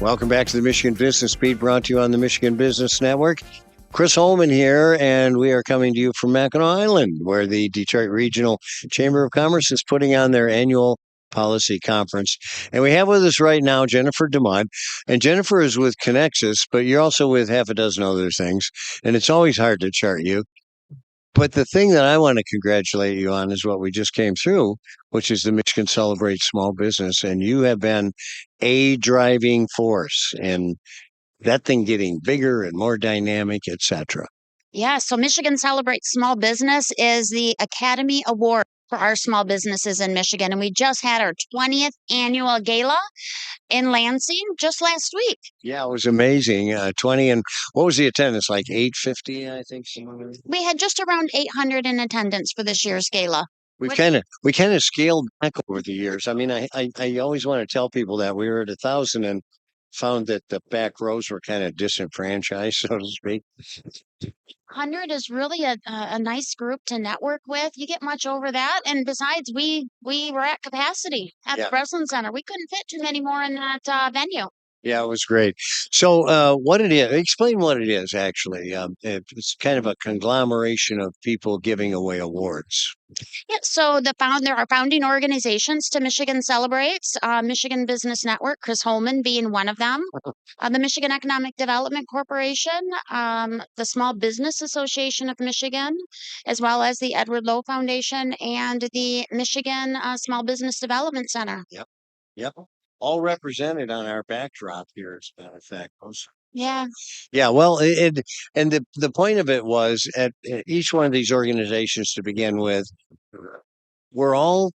Welcome back to the Michigan Business Beat, brought to you on the Michigan Business Network. Chris Holman here, and we are coming to you from Mackinac Island, where the Detroit Regional Chamber of Commerce is putting on their annual policy conference. And we have with us right now Jennifer Deamud. And Jennifer is with Connexus, but you're also with half a dozen other things. And it's always hard to chart you. But the thing that I want to congratulate you on is what we just came through, which is the Michigan Celebrates Small Business. And you have been a driving force in that thing getting bigger and more dynamic, etc. Yeah, so Michigan Celebrates Small Business is the Academy Award for our small businesses in Michigan. And we just had our 20th annual gala in Lansing just last week. Yeah, it was amazing. 20, and what was the attendance? Like 850, I think. We had just around 800 in attendance for this year's gala. We kind of scaled back over the years. I mean, I always want to tell people that we were at 1,000 and found that the back rows were kind of disenfranchised, so to speak. 100 is really a nice group to network with. You get much over that. And besides, we were at capacity at the Breslin Center. We couldn't fit too many more in that venue. Yeah, it was great. So, what it is, explain what it is actually. It's kind of a conglomeration of people giving away awards. Yeah, so there are founding organizations to Michigan Celebrates, Michigan Business Network, Chris Holman being one of them, the Michigan Economic Development Corporation, the Small Business Association of Michigan, as well as the Edward Lowe Foundation and the Michigan Small Business Development Center. Yep. Yep. All represented on our backdrop here, as a matter of fact. Yeah. Yeah, well, and the point of it was at each one of these organizations to begin with, we're all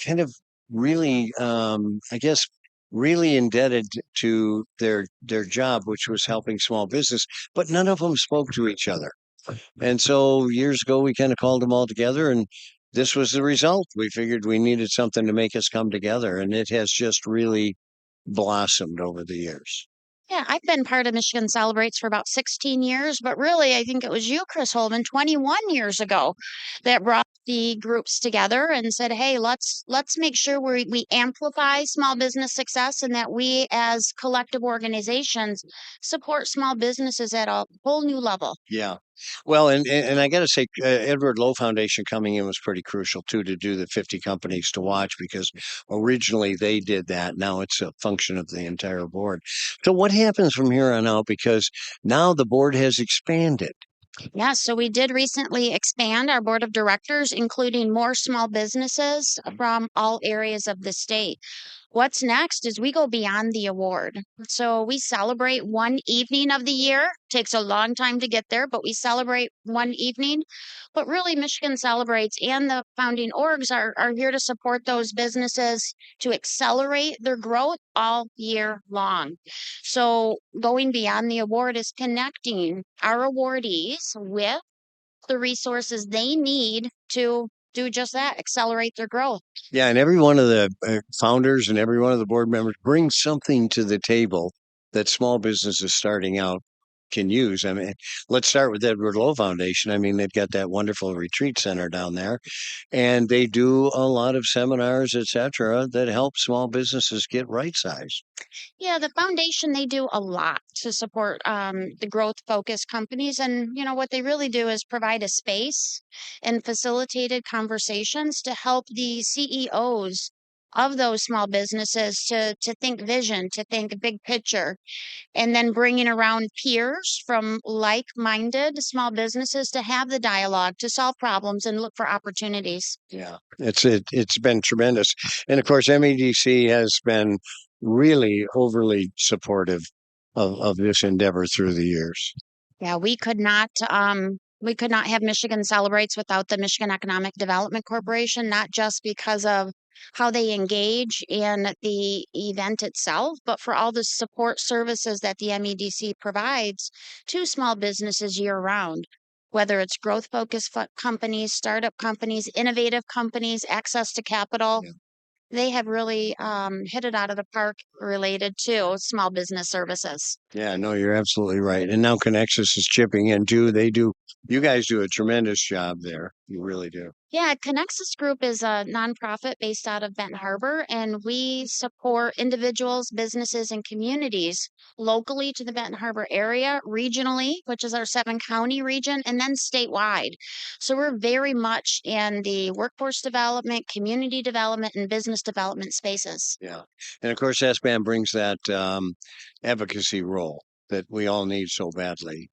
kind of really, I guess, really indebted to their job, which was helping small business, but none of them spoke to each other. And so years ago, we kind of called them all together, and this was the result. We figured we needed something to make us come together, and it has just really blossomed over the years. Yeah, I've been part of Michigan Celebrates for about 16 years, but really, I think it was you, Chris Holman, 21 years ago, that brought the groups together and said, "Hey, let's make sure we amplify small business success, and that we, as collective organizations, support small businesses at a whole new level." Yeah. Well, and I got to say, Edward Lowe Foundation coming in was pretty crucial too, to do the 50 companies to watch, because originally they did that. Now it's a function of the entire board. So what happens from here on out? Because now the board has expanded. Yeah, so we did recently expand our board of directors, including more small businesses from all areas of the state. What's next is we go beyond the award. So we celebrate one evening of the year. Takes a long time to get there, but we celebrate one evening. But really, Michigan Celebrates and the founding orgs are here to support those businesses to accelerate their growth all year long. So going beyond the award is connecting our awardees with the resources they need to do just that, accelerate their growth. Yeah, and every one of the founders and every one of the board members brings something to the table that small businesses starting out can use. I mean, let's start with Edward Lowe Foundation. I mean, they've got that wonderful retreat center down there, and they do a lot of seminars, etc., that help small businesses get right sized. Yeah, the foundation, they do a lot to support the growth focused companies. And, what they really do is provide a space and facilitated conversations to help the CEOs of those small businesses to think vision, to think big picture, and then bringing around peers from like-minded small businesses to have the dialogue, to solve problems and look for opportunities. Yeah, it's been tremendous, and of course, MEDC has been really overly supportive of this endeavor through the years. Yeah, we could not have Michigan Celebrates without the Michigan Economic Development Corporation, not just because of how they engage in the event itself, but for all the support services that the MEDC provides to small businesses year round. Whether it's growth focused companies, startup companies, innovative companies, access to capital, they have really hit it out of the park related to small business services. Yeah, no, you're absolutely right. And now Connexus is chipping in too. You guys do a tremendous job there. You really do. Yeah, Connexus Group is a nonprofit based out of Benton Harbor, and we support individuals, businesses, and communities locally to the Benton Harbor area, regionally, which is our 7 county region, and then statewide. So we're very much in the workforce development, community development, and business development spaces. Yeah. And of course, SBAM brings that advocacy role that we all need so badly.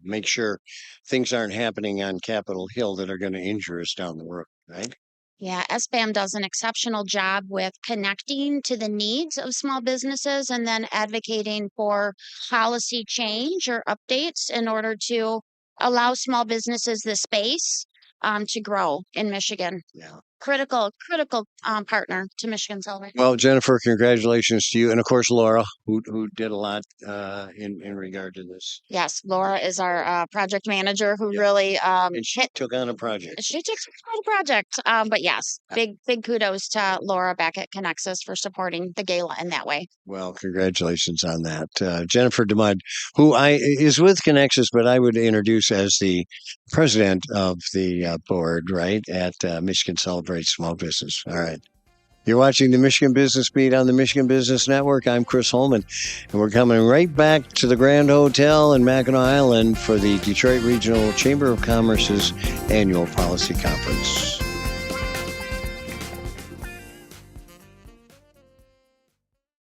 Make sure things aren't happening on Capitol Hill that are going to injure us down the road, right? Yeah, SBAM does an exceptional job with connecting to the needs of small businesses and then advocating for policy change or updates in order to allow small businesses the space to grow in Michigan. Yeah. Critical partner to Michigan Celebrate. Well, Jennifer, congratulations to you, and of course Laura, who did a lot in regard to this. Yes, Laura is our project manager who Yep. really And she hit. took on a project. She took on the project. But yes, big kudos to Laura back at Connexus for supporting the gala in that way. Well, congratulations on that. Jennifer Deamud, who is with Connexus, but I would introduce as the president of the board, right, at Michigan Celebrates Small Business. All right. You're watching the Michigan Business Beat on the Michigan Business Network. I'm Chris Holman, and we're coming right back to the Grand Hotel in Mackinac Island for the Detroit Regional Chamber of Commerce's annual policy conference.